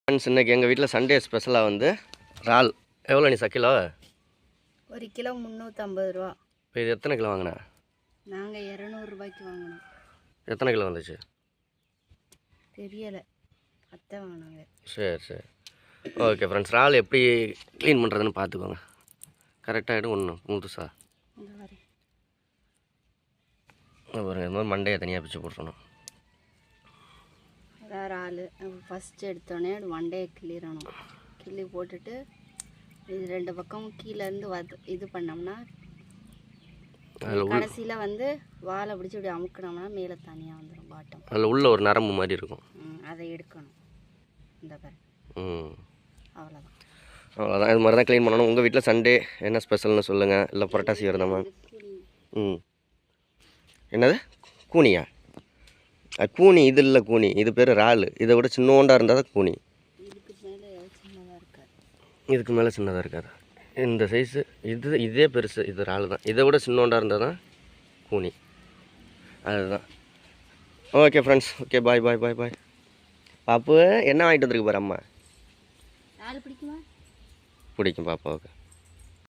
Friends, இன்றைக்கி எங்கள் வீட்டில் சண்டே ஸ்பெஷலாக வந்து இறால். எவ்வளோ நீ கிலோ? 1 கிலோ 350 ரூபா. இப்போ இது எத்தனை கிலோ வாங்கினா? நாங்கள் 200 ரூபாய்க்கு வாங்கினோம். எத்தனை கிலோ வந்துச்சு தெரியலை, அத்தை வாங்கினாங்க. சரி சரி, ஓகே ஃப்ரெண்ட்ஸ். இறால் எப்படி க்ளீன் பண்ணுறதுன்னு பார்த்துக்கோங்க. கரெக்டாகிடும். ஒன்று முழுசா பாருங்க, இது மாதிரி மண்டையை தனியாக பிச்சு போட்டுறணும். அதான் இறால் ஃபஸ்ட்டு எடுத்தோடனே மண்டையை கிள்ளிடணும். கிள்ளி போட்டுட்டு இது 2 பக்கமும் கீழேருந்து இது பண்ணோம்னா கடைசியில் வந்து வாழை பிடிச்சி இப்படி அமுக்கினோம்னா மேலே தனியாக வந்துடும் பாட்டம். அதில் உள்ள ஒரு நரம்பு மாதிரி இருக்கும், அதை எடுக்கணும். இந்த பாரு, அவ்வளோதான். அவ்வளோதான். இது மாதிரி தான் க்ளீன் பண்ணணும். உங்கள் வீட்டில் சண்டே என்ன ஸ்பெஷல்னு சொல்லுங்கள். இல்லை புரட்டாசி வருதாம்மா? என்னது கூனியா? கூனி இது இல்லை, கூனி இது பேர் இறால். இதை விட சின்னோண்டாக இருந்தால் தான் கூனி. இதுக்கு மேலே சின்னதாக இருக்காது. இந்த சைஸு இதே பெருசு. இது இறால் தான். இதை விட சின்னோண்டாக இருந்தால் தான் கூனி. அதுதான். ஓகே ஃப்ரெண்ட்ஸ், ஓகே, பாய் பாய் பாய் பாய். பாப்பு என்ன வாங்கிட்டு வந்துருக்கு பாரு அம்மா? பிடிக்குமா? பிடிக்கும் பாப்பா. ஓகே.